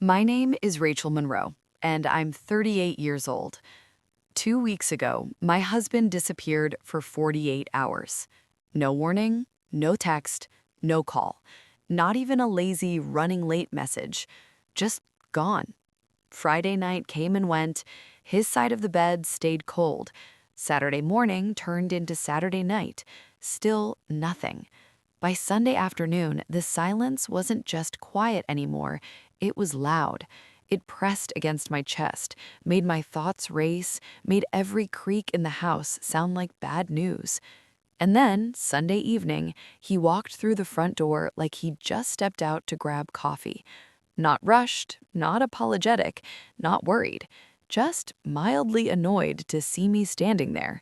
My name is Rachel Monroe, and I'm 38 years old. 2 weeks ago, my husband disappeared for 48 hours. No warning, no text, no call. Not even a lazy running late message. Just gone. Friday night came and went. His side of the bed stayed cold. Saturday morning turned into Saturday night. Still nothing. By Sunday afternoon, the silence wasn't just quiet anymore, it was loud. It pressed against my chest, made my thoughts race, made every creak in the house sound like bad news. And then, Sunday evening, he walked through the front door like he'd just stepped out to grab coffee. Not rushed, not apologetic, not worried, just mildly annoyed to see me standing there.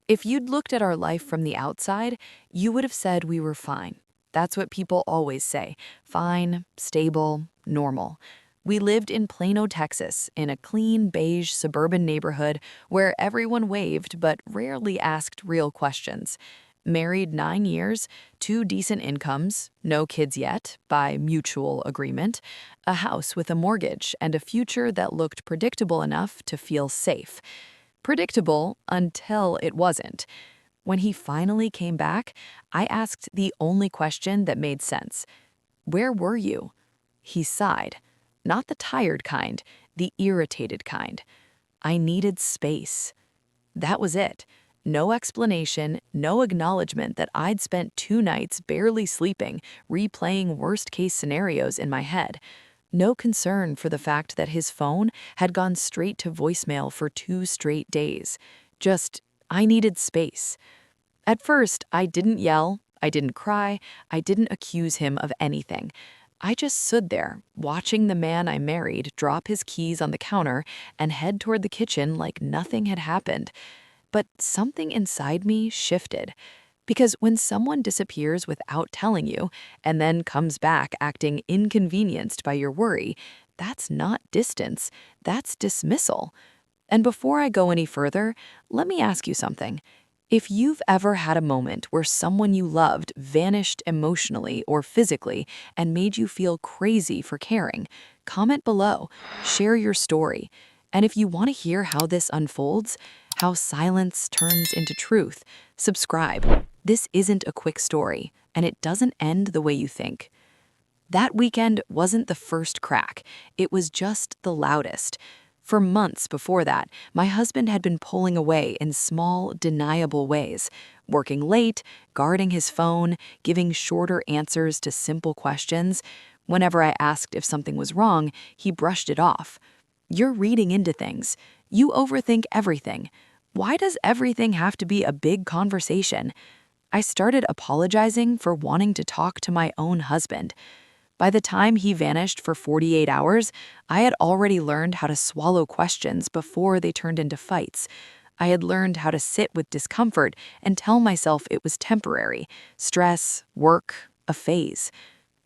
If you'd looked at our life from the outside, you would have said we were fine. That's what people always say: fine, stable, normal. We lived in Plano, Texas, in a clean, beige suburban neighborhood where everyone waved but rarely asked real questions. Married 9 years, two decent incomes, no kids yet, by mutual agreement, a house with a mortgage, and a future that looked predictable enough to feel safe. Predictable until it wasn't. When he finally came back, I asked the only question that made sense. Where were you? He sighed. Not the tired kind, the irritated kind. I needed space. That was it. No explanation, no acknowledgement that I'd spent 2 nights barely sleeping, replaying worst-case scenarios in my head. No concern for the fact that his phone had gone straight to voicemail for 2 straight days. Just, I needed space. At first, I didn't yell, I didn't cry, I didn't accuse him of anything. I just stood there, watching the man I married drop his keys on the counter and head toward the kitchen like nothing had happened. But something inside me shifted. Because when someone disappears without telling you and then comes back acting inconvenienced by your worry, that's not distance, that's dismissal. And before I go any further, let me ask you something. If you've ever had a moment where someone you loved vanished emotionally or physically and made you feel crazy for caring, comment below, share your story. And if you want to hear how this unfolds, how silence turns into truth, subscribe. This isn't a quick story, and it doesn't end the way you think. That weekend wasn't the first crack, it was just the loudest. For months before that, my husband had been pulling away in small, deniable ways, working late, guarding his phone, giving shorter answers to simple questions. Whenever I asked if something was wrong, he brushed it off. You're reading into things. You overthink everything. Why does everything have to be a big conversation? I started apologizing for wanting to talk to my own husband. By the time he vanished for 48 hours, I had already learned how to swallow questions before they turned into fights. I had learned how to sit with discomfort and tell myself it was temporary, stress, work, a phase.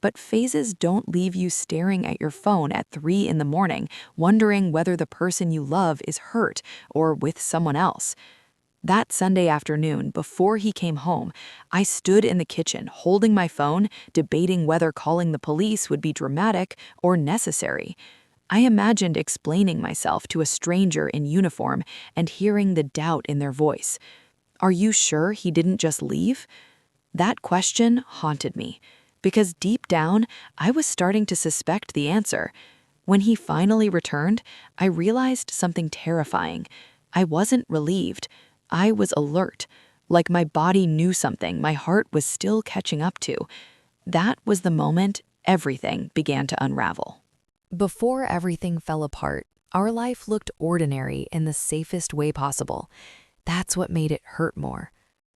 But phases don't leave you staring at your phone at 3 in the morning, wondering whether the person you love is hurt or with someone else. That Sunday afternoon, before he came home, I stood in the kitchen holding my phone, debating whether calling the police would be dramatic or necessary. I imagined explaining myself to a stranger in uniform and hearing the doubt in their voice. Are you sure he didn't just leave? That question haunted me, because deep down, I was starting to suspect the answer. When he finally returned, I realized something terrifying. I wasn't relieved. I was alert, like my body knew something my heart was still catching up to. That was the moment everything began to unravel. Before everything fell apart, our life looked ordinary in the safest way possible. That's what made it hurt more.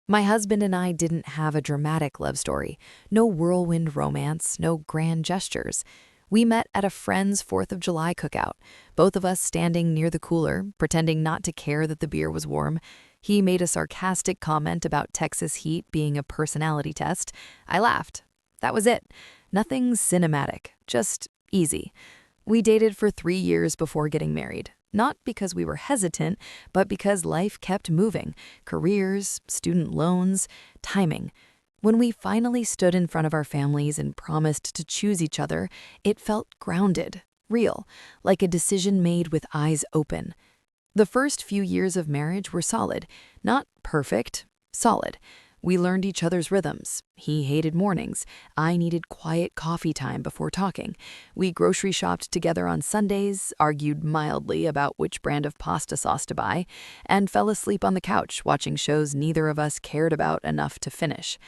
My husband and I didn't have a dramatic love story, no whirlwind romance, no grand gestures. We met at a friend's 4th of July cookout, both of us standing near the cooler, pretending not to care that the beer was warm. He made a sarcastic comment about Texas heat being a personality test. I laughed. That was it. Nothing cinematic, just easy. We dated for 3 years before getting married. Not because we were hesitant, but because life kept moving. Careers, student loans, timing. When we finally stood in front of our families and promised to choose each other, it felt grounded. real, like a decision made with eyes open. The first few years of marriage were solid, not perfect, solid. We learned each other's rhythms. He hated mornings. I needed quiet coffee time before talking. We grocery shopped together on Sundays, argued mildly about which brand of pasta sauce to buy, and fell asleep on the couch watching shows neither of us cared about enough to finish.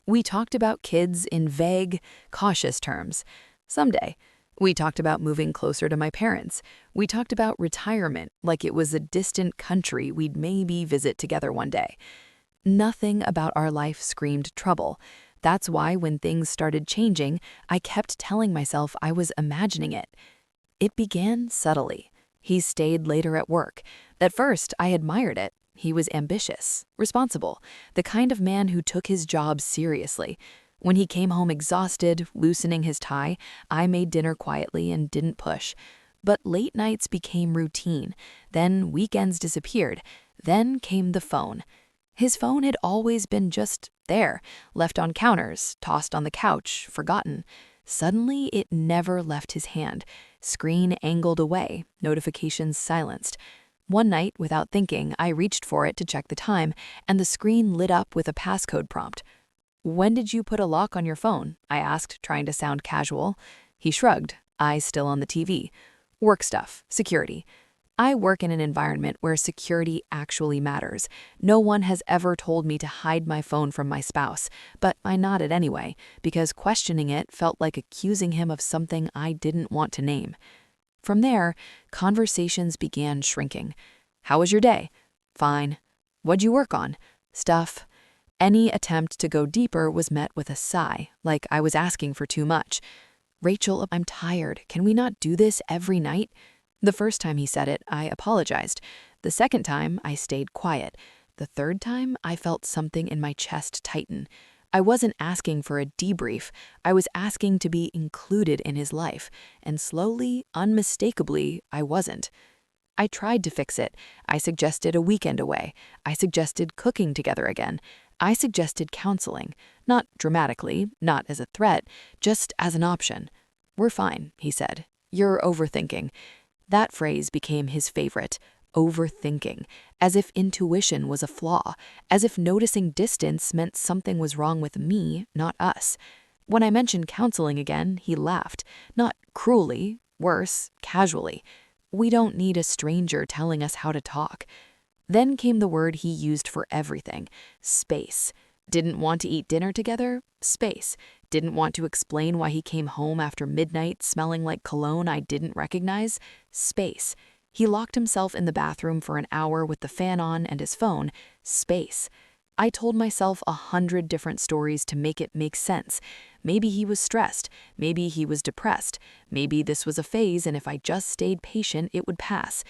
We talked about kids in vague, cautious terms. Someday. We talked about moving closer to my parents. We talked about retirement like it was a distant country we'd maybe visit together one day. Nothing about our life screamed trouble. That's why when things started changing, I kept telling myself I was imagining it. It began subtly. He stayed later at work. At first, I admired it. He was ambitious, responsible, the kind of man who took his job seriously. When he came home exhausted, loosening his tie, I made dinner quietly and didn't push. But late nights became routine. Then weekends disappeared. Then came the phone. His phone had always been just there, left on counters, tossed on the couch, forgotten. Suddenly, it never left his hand. Screen angled away, notifications silenced. One night, without thinking, I reached for it to check the time, and the screen lit up with a passcode prompt. "When did you put a lock on your phone?" I asked, trying to sound casual. He shrugged, eyes still on the TV. "Work stuff, security." I work in an environment where security actually matters. No one has ever told me to hide my phone from my spouse, but I nodded anyway, because questioning it felt like accusing him of something I didn't want to name. From there, conversations began shrinking. "How was your day?" "Fine." "What'd you work on?" "Stuff." Any attempt to go deeper was met with a sigh, like I was asking for too much. "Rachel, I'm tired. Can we not do this every night?" The first time he said it, I apologized. The second time, I stayed quiet. The third time, I felt something in my chest tighten. I wasn't asking for a debrief. I was asking to be included in his life. And slowly, unmistakably, I wasn't. I tried to fix it. I suggested a weekend away. I suggested cooking together again. I suggested counseling. Not dramatically, not as a threat, just as an option. "We're fine," he said. "You're overthinking." That phrase became his favorite, overthinking, as if intuition was a flaw, as if noticing distance meant something was wrong with me, not us. When I mentioned counseling again, he laughed, not cruelly, worse, casually. "We don't need a stranger telling us how to talk." Then came the word he used for everything, space. Didn't want to eat dinner together? Space. Didn't want to explain why he came home after midnight smelling like cologne I didn't recognize? Space. He locked himself in the bathroom for an hour with the fan on and his phone? Space. I told myself 100 different stories to make it make sense. Maybe he was stressed. Maybe he was depressed. Maybe this was a phase and if I just stayed patient, it would pass.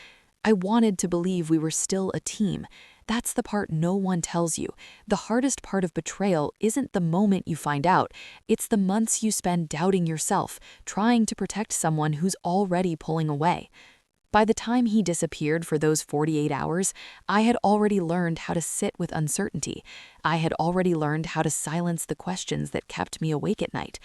I wanted to believe we were still a team. That's the part no one tells you. The hardest part of betrayal isn't the moment you find out. It's the months you spend doubting yourself, trying to protect someone who's already pulling away. By the time he disappeared for those 48 hours, I had already learned how to sit with uncertainty. I had already learned how to silence the questions that kept me awake at night.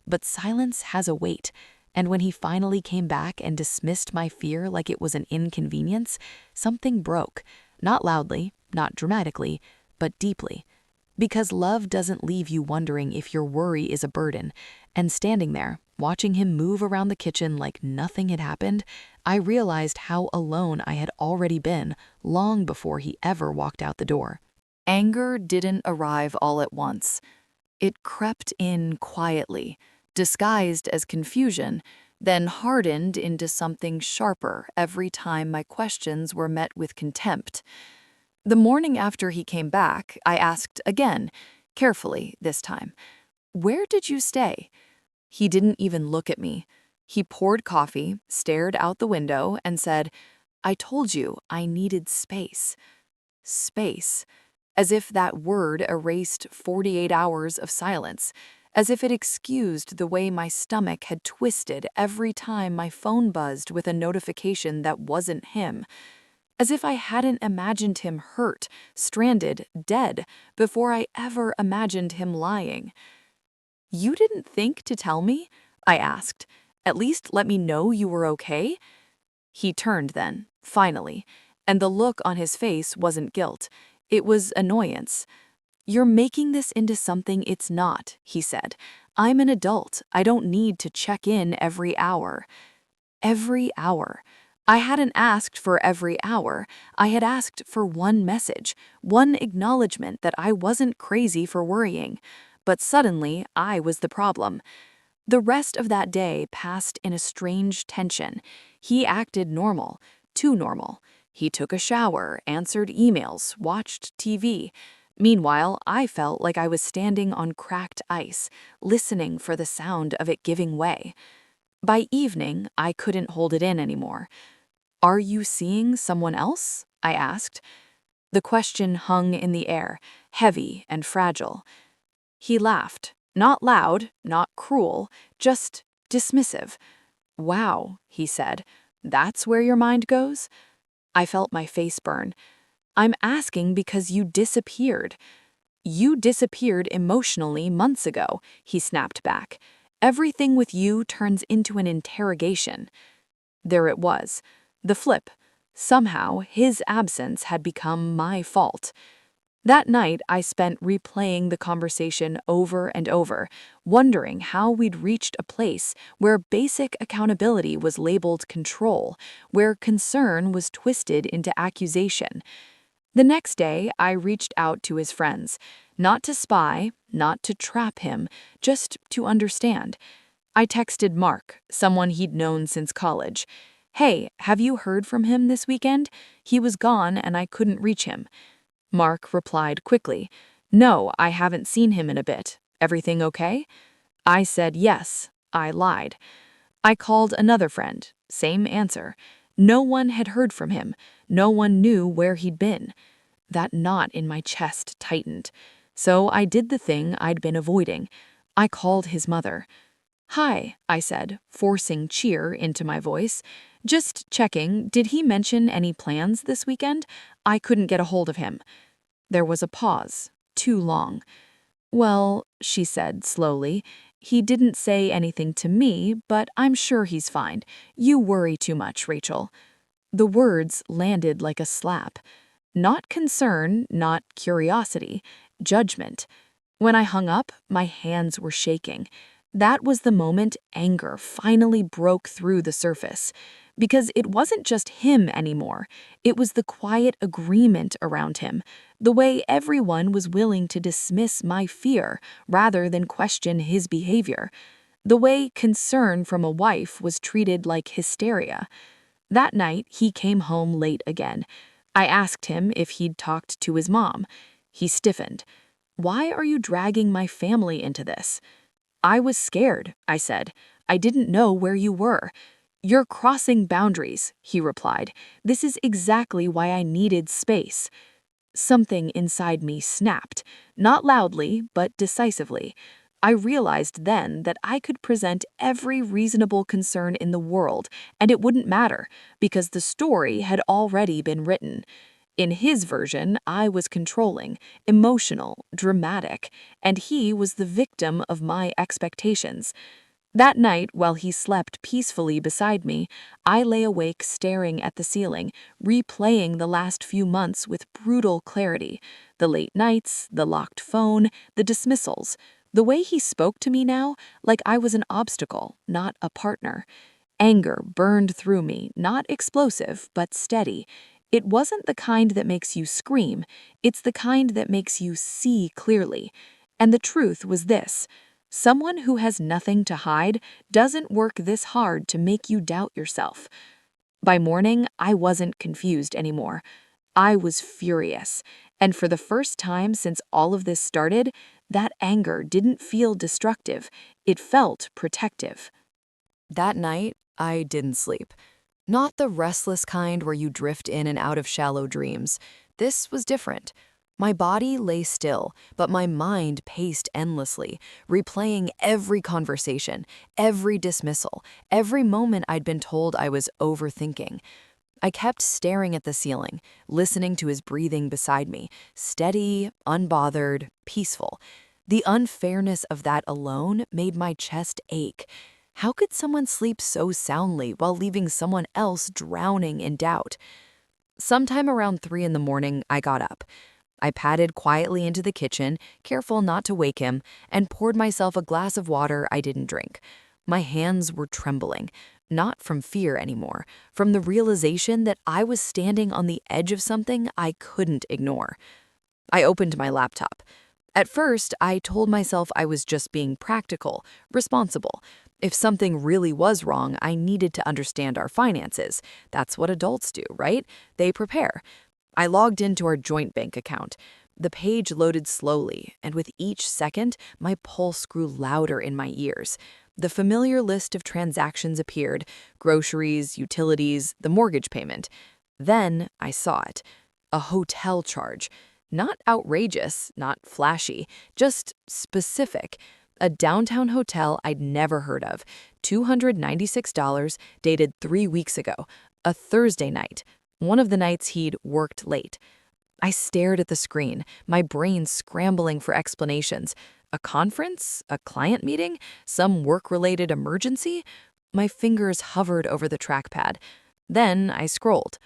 But silence has a weight. And when he finally came back and dismissed my fear like it was an inconvenience, something broke. Not loudly, not dramatically, but deeply. Because love doesn't leave you wondering if your worry is a burden. And standing there, watching him move around the kitchen like nothing had happened, I realized how alone I had already been long before he ever walked out the door. Anger didn't arrive all at once. It crept in quietly, disguised as confusion, then hardened into something sharper every time my questions were met with contempt. The morning after he came back, I asked again, carefully this time, "Where did you stay?" He didn't even look at me. He poured coffee, stared out the window, and said, "I told you I needed space." Space. As if that word erased 48 hours of silence. As if it excused the way my stomach had twisted every time my phone buzzed with a notification that wasn't him. As if I hadn't imagined him hurt, stranded, dead, before I ever imagined him lying. "You didn't think to tell me?" I asked. At least let me know you were okay." He turned then, finally, and the look on his face wasn't guilt. It was annoyance. "You're making this into something it's not," he said. "I'm an adult. I don't need to check in every hour." Every hour. I hadn't asked for every hour. I had asked for one message, one acknowledgement that I wasn't crazy for worrying. But suddenly, I was the problem. The rest of that day passed in a strange tension. He acted normal, too normal. He took a shower, answered emails, watched TV. Meanwhile, I felt like I was standing on cracked ice, listening for the sound of it giving way. By evening, I couldn't hold it in anymore. "Are you seeing someone else?" I asked. The question hung in the air, heavy and fragile. He laughed, not loud, not cruel, just dismissive. "Wow," he said, "that's where your mind goes?" I felt my face burn. "I'm asking because you disappeared." "You disappeared emotionally months ago," he snapped back. "Everything with you turns into an interrogation." There it was, the flip. Somehow, his absence had become my fault. That night, I spent replaying the conversation over and over, wondering how we'd reached a place where basic accountability was labeled control, where concern was twisted into accusation. The next day, I reached out to his friends, not to spy, not to trap him, just to understand. I texted Mark, someone he'd known since college. "Hey, have you heard from him this weekend? He was gone and I couldn't reach him." Mark replied quickly, "No, I haven't seen him in a bit. Everything okay?" I said yes. I lied. I called another friend. Same answer. No one had heard from him. No one knew where he'd been. That knot in my chest tightened. So I did the thing I'd been avoiding. I called his mother. "Hi," I said, forcing cheer into my voice. "Just checking, did he mention any plans this weekend? I couldn't get a hold of him." There was a pause, too long. "Well," she said slowly, "he didn't say anything to me, but I'm sure he's fine. You worry too much, Rachel." The words landed like a slap. Not concern, not curiosity, judgment. When I hung up, my hands were shaking. That was the moment anger finally broke through the surface. Because it wasn't just him anymore. It was the quiet agreement around him, the way everyone was willing to dismiss my fear rather than question his behavior, the way concern from a wife was treated like hysteria. That night, he came home late again. I asked him if he'd talked to his mom. He stiffened. "Why are you dragging my family into this?" "I was scared," I said. "I didn't know where you were." "You're crossing boundaries," he replied. "This is exactly why I needed space." Something inside me snapped, not loudly, but decisively. I realized then that I could present every reasonable concern in the world, and it wouldn't matter, because the story had already been written. In his version, I was controlling, emotional, dramatic, and he was the victim of my expectations. That night, while he slept peacefully beside me, I lay awake staring at the ceiling, replaying the last few months with brutal clarity. The late nights, the locked phone, the dismissals. The way he spoke to me now, like I was an obstacle, not a partner. Anger burned through me, not explosive, but steady. It wasn't the kind that makes you scream, it's the kind that makes you see clearly. And the truth was this. Someone who has nothing to hide doesn't work this hard to make you doubt yourself. By morning, I wasn't confused anymore. I was furious, and for the first time since all of this started, that anger didn't feel destructive, it felt protective. That night, I didn't sleep. Not the restless kind where you drift in and out of shallow dreams. This was different. My body lay still, but my mind paced endlessly, replaying every conversation, every dismissal, every moment I'd been told I was overthinking. I kept staring at the ceiling, listening to his breathing beside me, steady, unbothered, peaceful. The unfairness of that alone made my chest ache. How could someone sleep so soundly while leaving someone else drowning in doubt? Sometime around 3 in the morning, I got up. I padded quietly into the kitchen, careful not to wake him, and poured myself a glass of water I didn't drink. My hands were trembling, not from fear anymore, from the realization that I was standing on the edge of something I couldn't ignore. I opened my laptop. At first, I told myself I was just being practical, responsible. If something really was wrong, I needed to understand our finances. That's what adults do, right? They prepare. I logged into our joint bank account. The page loaded slowly, and with each second, my pulse grew louder in my ears. The familiar list of transactions appeared: groceries, utilities, the mortgage payment. Then I saw it: a hotel charge. Not outrageous, not flashy, just specific. A downtown hotel I'd never heard of, $296, dated 3 weeks ago, a Thursday night, one of the nights he'd worked late. I stared at the screen, my brain scrambling for explanations. A conference? A client meeting? Some work-related emergency? My fingers hovered over the trackpad. Then I scrolled.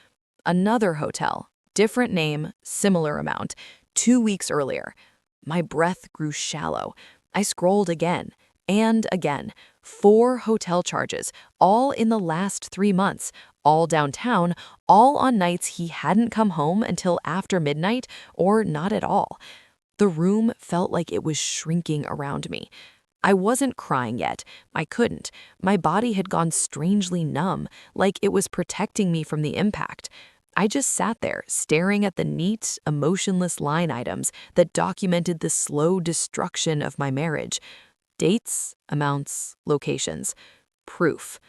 Another hotel, different name, similar amount, 2 weeks earlier. My breath grew shallow. I scrolled again and again. 4 hotel charges, all in the last 3 months, all downtown, all on nights he hadn't come home until after midnight or not at all. The room felt like it was shrinking around me. I wasn't crying yet. I couldn't. My body had gone strangely numb, like it was protecting me from the impact. I just sat there, staring at the neat, emotionless line items that documented the slow destruction of my marriage. Dates, amounts, locations. Proof.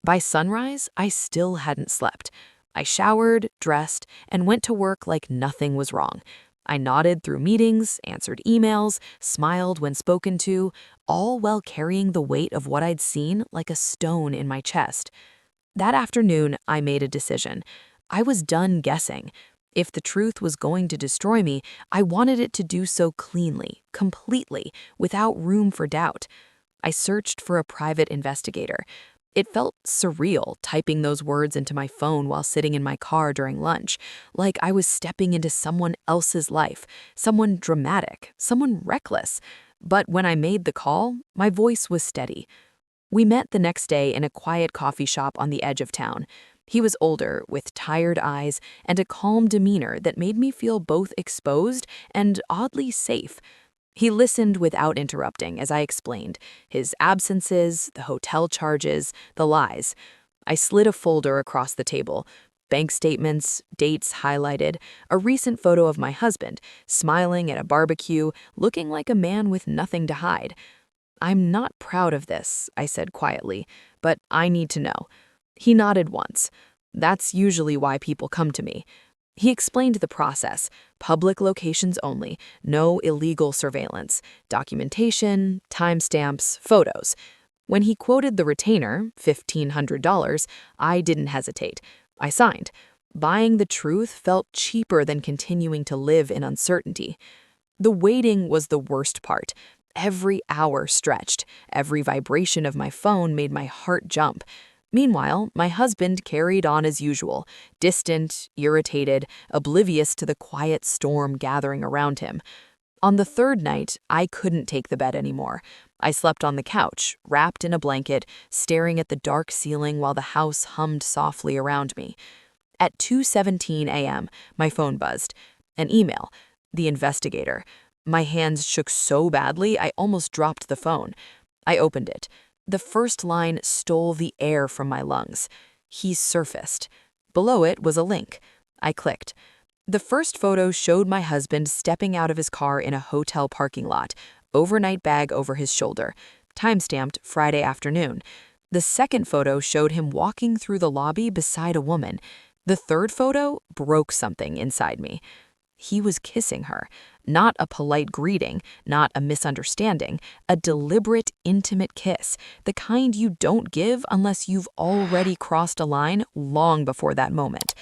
By sunrise, I still hadn't slept. I showered, dressed, and went to work like nothing was wrong. I nodded through meetings, answered emails, smiled when spoken to, all while carrying the weight of what I'd seen like a stone in my chest. That afternoon, I made a decision. I was done guessing. If the truth was going to destroy me, I wanted it to do so cleanly, completely, without room for doubt. I searched for a private investigator. It felt surreal typing those words into my phone while sitting in my car during lunch, like I was stepping into someone else's life, someone dramatic, someone reckless. But when I made the call, my voice was steady. We met the next day in a quiet coffee shop on the edge of town. He was older, with tired eyes and a calm demeanor that made me feel both exposed and oddly safe. He listened without interrupting as I explained his absences, the hotel charges, the lies. I slid a folder across the table: bank statements, dates highlighted, a recent photo of my husband, smiling at a barbecue, looking like a man with nothing to hide. "I'm not proud of this," I said quietly, "but I need to know." He nodded once. "That's usually why people come to me." He explained the process: public locations only, no illegal surveillance, documentation, timestamps, photos. When he quoted the retainer, $1,500, I didn't hesitate. I signed. Buying the truth felt cheaper than continuing to live in uncertainty. The waiting was the worst part. Every hour stretched. Every vibration of my phone made my heart jump. Meanwhile, my husband carried on as usual, distant, irritated, oblivious to the quiet storm gathering around him. On the third night, I couldn't take the bed anymore. I slept on the couch, wrapped in a blanket, staring at the dark ceiling while the house hummed softly around me. At 2:17 a.m., my phone buzzed. An email. The investigator. My hands shook so badly I almost dropped the phone. I opened it. The first line stole the air from my lungs. "He's surfaced." Below it was a link. I clicked. The first photo showed my husband stepping out of his car in a hotel parking lot, overnight bag over his shoulder, timestamped Friday afternoon. The second photo showed him walking through the lobby beside a woman. The third photo broke something inside me. He was kissing her. Not a polite greeting, not a misunderstanding, a deliberate, intimate kiss, the kind you don't give unless you've already crossed a line long before that moment.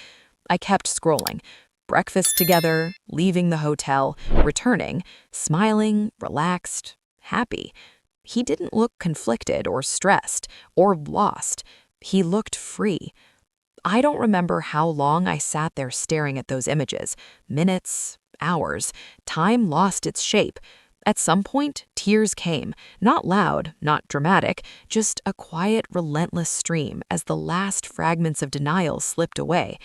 I kept scrolling. Breakfast together, leaving the hotel, returning, smiling, relaxed, happy. He didn't look conflicted or stressed or lost. He looked free. I don't remember how long I sat there staring at those images. Minutes, hours. Time lost its shape. At some point, tears came. Not loud, not dramatic, just a quiet, relentless stream as the last fragments of denial slipped away.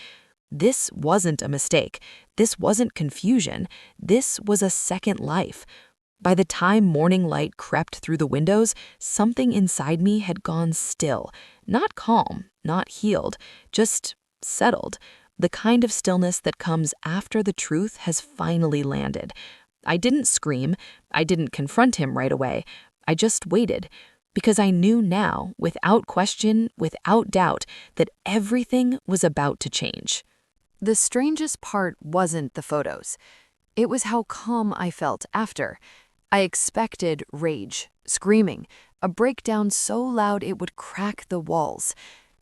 This wasn't a mistake. This wasn't confusion. This was a second life. By the time morning light crept through the windows, something inside me had gone still. Not calm, not healed, just settled. The kind of stillness that comes after the truth has finally landed. I didn't scream. I didn't confront him right away. I just waited, because I knew now, without question, without doubt, that everything was about to change. The strangest part wasn't the photos. It was how calm I felt after. I expected rage, screaming, a breakdown so loud it would crack the walls.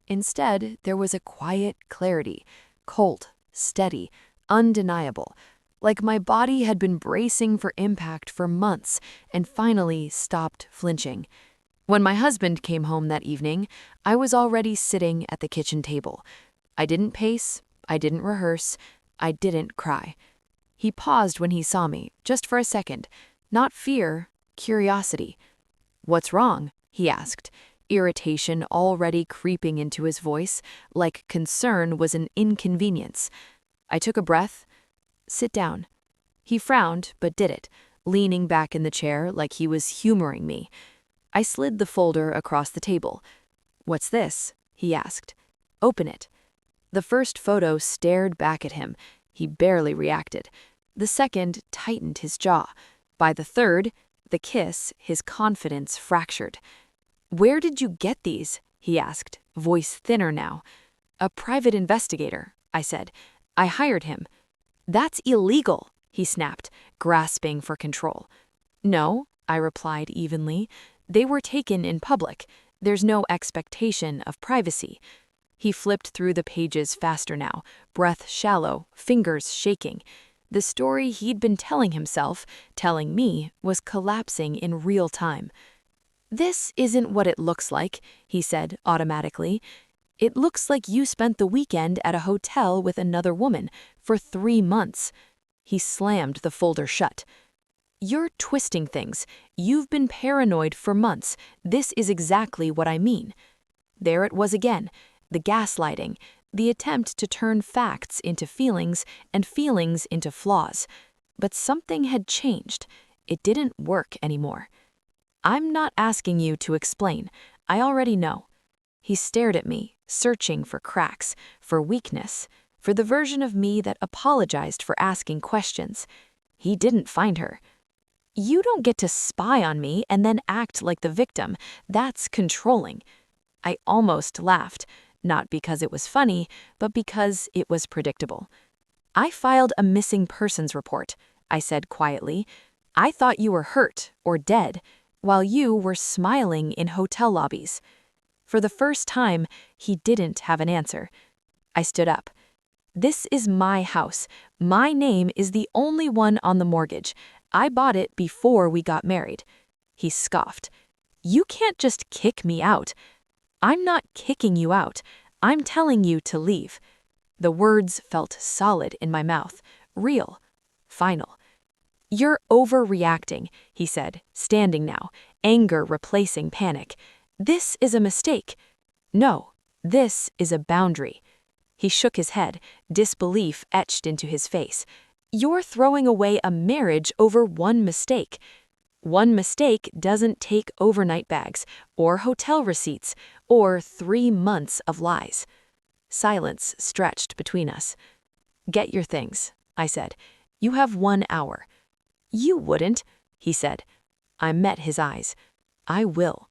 Instead, there was a quiet clarity, cold, steady, undeniable, like my body had been bracing for impact for months and finally stopped flinching. When my husband came home that evening, I was already sitting at the kitchen table. I didn't pace, I didn't rehearse, I didn't cry. He paused when he saw me, just for a second. Not fear, curiosity. "What's wrong?" he asked, irritation already creeping into his voice, like concern was an inconvenience. I took a breath. "Sit down." He frowned, but did it, leaning back in the chair like he was humoring me. I slid the folder across the table. "What's this?" he asked. "Open it." The first photo stared back at him. He barely reacted. The second tightened his jaw. By the third, the kiss, his confidence fractured. "Where did you get these?" he asked, voice thinner now. "A private investigator," I said. "I hired him." "That's illegal," he snapped, grasping for control. "No," I replied evenly. "They were taken in public. There's no expectation of privacy." He flipped through the pages faster now, breath shallow, fingers shaking. The story he'd been telling himself, telling me, was collapsing in real time. "This isn't what it looks like," he said automatically. "It looks like you spent the weekend at a hotel with another woman for 3 months." He slammed the folder shut. "You're twisting things. You've been paranoid for months. This is exactly what I mean." There it was again, the gaslighting, the attempt to turn facts into feelings and feelings into flaws. But something had changed. It didn't work anymore. "I'm not asking you to explain. I already know." He stared at me, searching for cracks, for weakness, for the version of me that apologized for asking questions. He didn't find her. "You don't get to spy on me and then act like the victim. That's controlling." I almost laughed, not because it was funny, but because it was predictable. "I filed a missing persons report," I said quietly. "I thought you were hurt or dead, while you were smiling in hotel lobbies." For the first time, he didn't have an answer. I stood up. "This is my house. My name is the only one on the mortgage. I bought it before we got married." He scoffed. "You can't just kick me out." "I'm not kicking you out. I'm telling you to leave." The words felt solid in my mouth, real, final. "You're overreacting," he said, standing now, anger replacing panic. "This is a mistake." "No, this is a boundary." He shook his head, disbelief etched into his face. "You're throwing away a marriage over one mistake." "One mistake doesn't take overnight bags, or hotel receipts, or 3 months of lies." Silence stretched between us. "Get your things," I said. "You have 1 hour." "You wouldn't," he said. I met his eyes. "I will."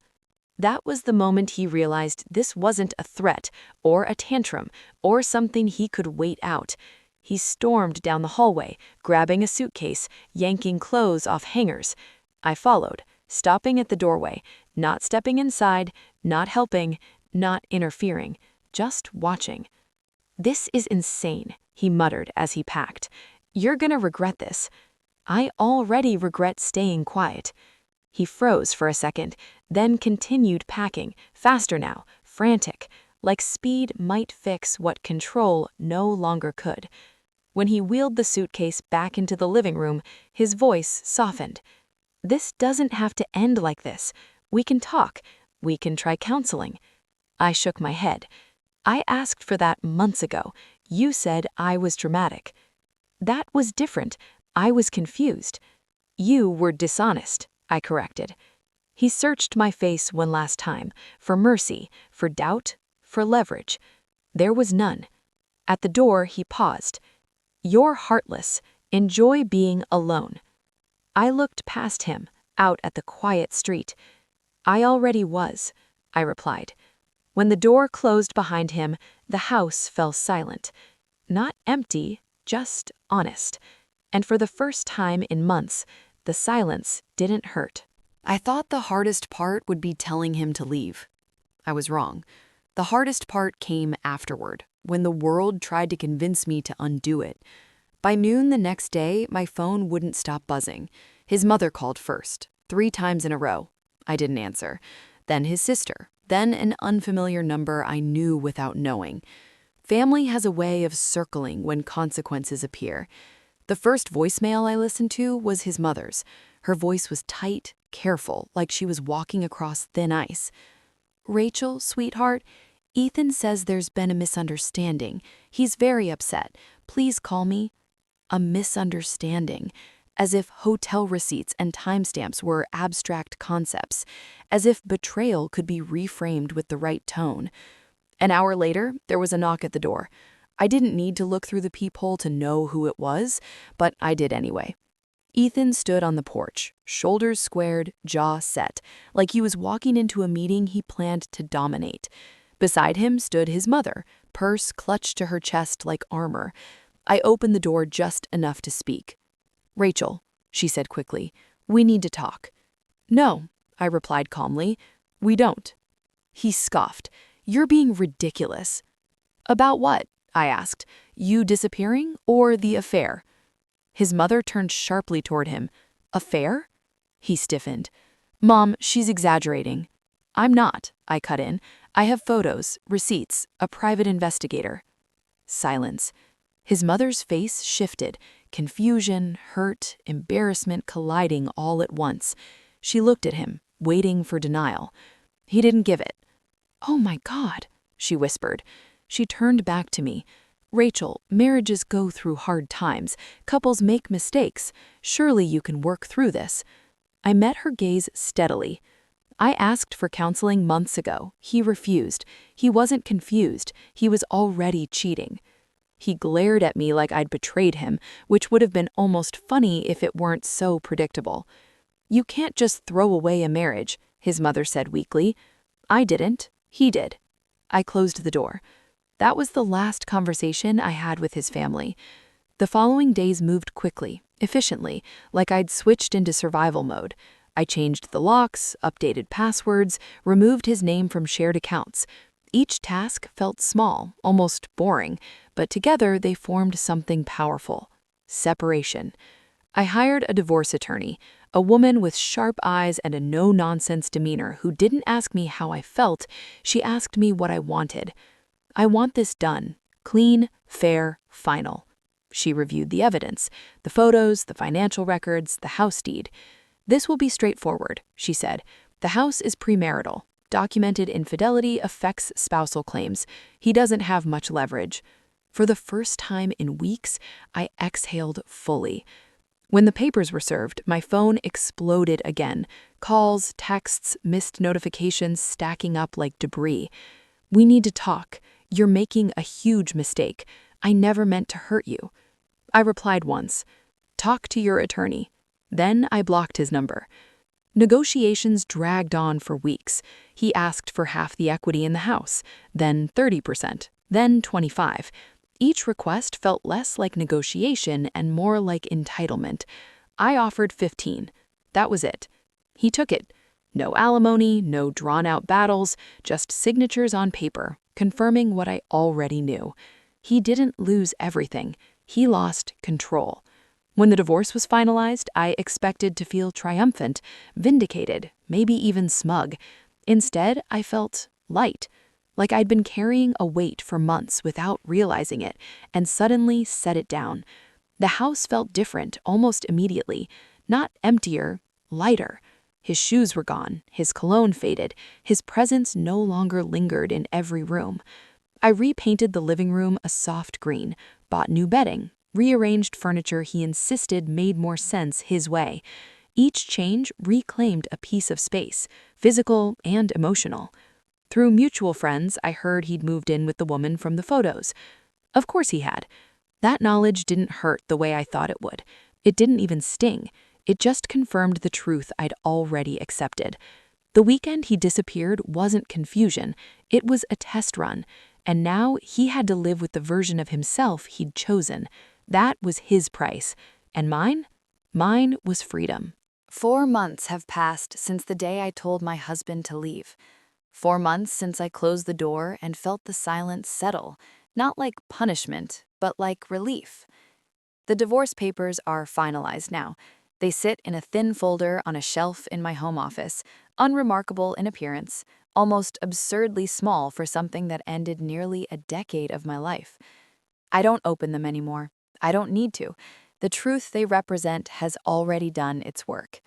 That was the moment he realized this wasn't a threat, or a tantrum, or something he could wait out. He stormed down the hallway, grabbing a suitcase, yanking clothes off hangers. I followed, stopping at the doorway, not stepping inside, not helping, not interfering, just watching. "This is insane," he muttered as he packed. "You're gonna regret this." "I already regret staying quiet." He froze for a second, then continued packing, faster now, frantic, like speed might fix what control no longer could. When he wheeled the suitcase back into the living room, his voice softened. "This doesn't have to end like this. We can talk. We can try counseling." I shook my head. "I asked for that months ago. You said I was dramatic." "That was different. I was confused." "You were dishonest," I corrected. He searched my face one last time, for mercy, for doubt, for leverage. There was none. At the door, he paused. "You're heartless. Enjoy being alone." I looked past him, out at the quiet street. "I already was," I replied. When the door closed behind him, the house fell silent. Not empty, just honest. And for the first time in months, the silence didn't hurt. I thought the hardest part would be telling him to leave. I was wrong. The hardest part came afterward, when the world tried to convince me to undo it. By noon the next day, my phone wouldn't stop buzzing. His mother called first, 3 times in a row. I didn't answer. Then his sister. Then an unfamiliar number I knew without knowing. Family has a way of circling when consequences appear. The first voicemail I listened to was his mother's. Her voice was tight, careful, like she was walking across thin ice. "Rachel, sweetheart, Ethan says there's been a misunderstanding. He's very upset. Please call me." A misunderstanding. As if hotel receipts and timestamps were abstract concepts. As if betrayal could be reframed with the right tone. An hour later, there was a knock at the door. I didn't need to look through the peephole to know who it was, but I did anyway. Ethan stood on the porch, shoulders squared, jaw set, like he was walking into a meeting he planned to dominate. Beside him stood his mother, purse clutched to her chest like armor. I opened the door just enough to speak. "Rachel," she said quickly, "we need to talk." "No," I replied calmly, "we don't." He scoffed. "You're being ridiculous." "About what?" I asked. "You disappearing or the affair?" His mother turned sharply toward him. "Affair?" He stiffened. "Mom, she's exaggerating." "I'm not," I cut in. "I have photos, receipts, a private investigator." Silence. His mother's face shifted, confusion, hurt, embarrassment colliding all at once. She looked at him, waiting for denial. He didn't give it. "Oh my God," she whispered. She turned back to me. "Rachel, marriages go through hard times. Couples make mistakes. Surely you can work through this." I met her gaze steadily. "I asked for counseling months ago. He refused. He wasn't confused. He was already cheating." He glared at me like I'd betrayed him, which would have been almost funny if it weren't so predictable. "You can't just throw away a marriage," his mother said weakly. "I didn't. He did." I closed the door. That was the last conversation I had with his family. The following days moved quickly, efficiently, like I'd switched into survival mode. I changed the locks, updated passwords, removed his name from shared accounts. Each task felt small, almost boring, but together they formed something powerful. Separation. I hired a divorce attorney, a woman with sharp eyes and a no-nonsense demeanor who didn't ask me how I felt, she asked me what I wanted. "I want this done. Clean, fair, final." She reviewed the evidence, the photos, the financial records, the house deed. "This will be straightforward," she said. "The house is premarital. Documented infidelity affects spousal claims. He doesn't have much leverage." For the first time in weeks, I exhaled fully. When the papers were served, my phone exploded again. Calls, texts, missed notifications stacking up like debris. "We need to talk. You're making a huge mistake. I never meant to hurt you." I replied once, "Talk to your attorney." Then I blocked his number. Negotiations dragged on for weeks. He asked for half the equity in the house, then 30%, then 25%. Each request felt less like negotiation and more like entitlement. I offered 15%. That was it. He took it. No alimony, no drawn-out battles, just signatures on paper, confirming what I already knew. He didn't lose everything. He lost control. When the divorce was finalized, I expected to feel triumphant, vindicated, maybe even smug. Instead, I felt light, like I'd been carrying a weight for months without realizing it, and suddenly set it down. The house felt different almost immediately, not emptier, lighter. His shoes were gone, his cologne faded, his presence no longer lingered in every room. I repainted the living room a soft green, bought new bedding, rearranged furniture he insisted made more sense his way. Each change reclaimed a piece of space, physical and emotional. Through mutual friends, I heard he'd moved in with the woman from the photos. Of course he had. That knowledge didn't hurt the way I thought it would. It didn't even sting. It just confirmed the truth I'd already accepted. The weekend he disappeared wasn't confusion. It was a test run. And now he had to live with the version of himself he'd chosen. That was his price. And mine? Mine was freedom. 4 months have passed since the day I told my husband to leave. 4 months since I closed the door and felt the silence settle, not like punishment, but like relief. The divorce papers are finalized now. They sit in a thin folder on a shelf in my home office, unremarkable in appearance, almost absurdly small for something that ended nearly a decade of my life. I don't open them anymore. I don't need to. The truth they represent has already done its work.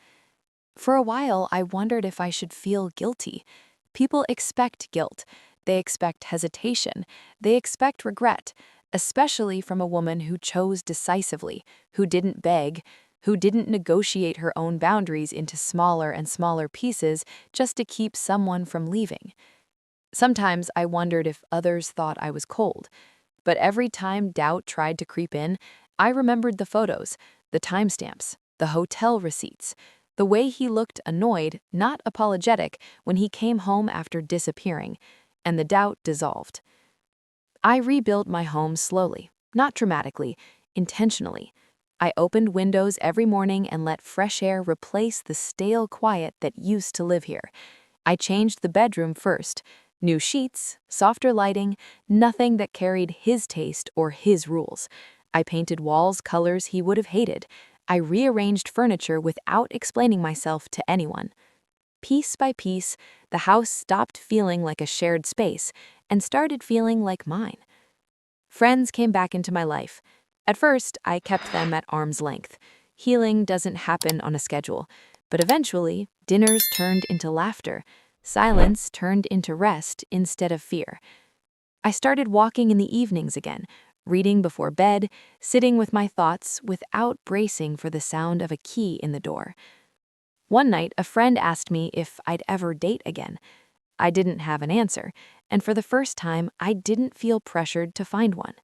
For a while, I wondered if I should feel guilty. People expect guilt. They expect hesitation. They expect regret, especially from a woman who chose decisively, who didn't beg, who didn't negotiate her own boundaries into smaller and smaller pieces just to keep someone from leaving. Sometimes I wondered if others thought I was cold, but every time doubt tried to creep in, I remembered the photos, the timestamps, the hotel receipts, the way he looked annoyed, not apologetic, when he came home after disappearing, and the doubt dissolved. I rebuilt my home slowly, not dramatically, intentionally. I opened windows every morning and let fresh air replace the stale quiet that used to live here. I changed the bedroom first. New sheets, softer lighting, nothing that carried his taste or his rules. I painted walls colors he would have hated. I rearranged furniture without explaining myself to anyone. Piece by piece, the house stopped feeling like a shared space and started feeling like mine. Friends came back into my life. At first, I kept them at arm's length. Healing doesn't happen on a schedule, but eventually, dinners turned into laughter. Silence turned into rest instead of fear. I started walking in the evenings again, reading before bed, sitting with my thoughts without bracing for the sound of a key in the door. One night, a friend asked me if I'd ever date again. I didn't have an answer, and for the first time, I didn't feel pressured to find one.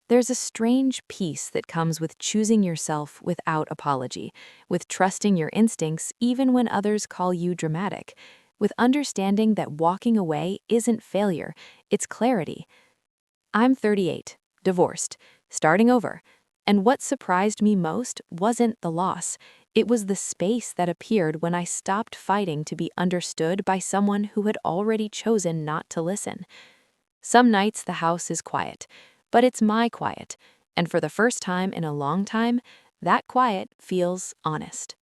There's a strange peace that comes with choosing yourself without apology, with trusting your instincts even when others call you dramatic, with understanding that walking away isn't failure, it's clarity. I'm 38, divorced, starting over, and what surprised me most wasn't the loss. It was the space that appeared when I stopped fighting to be understood by someone who had already chosen not to listen. Some nights the house is quiet, but it's my quiet, and for the first time in a long time, that quiet feels honest.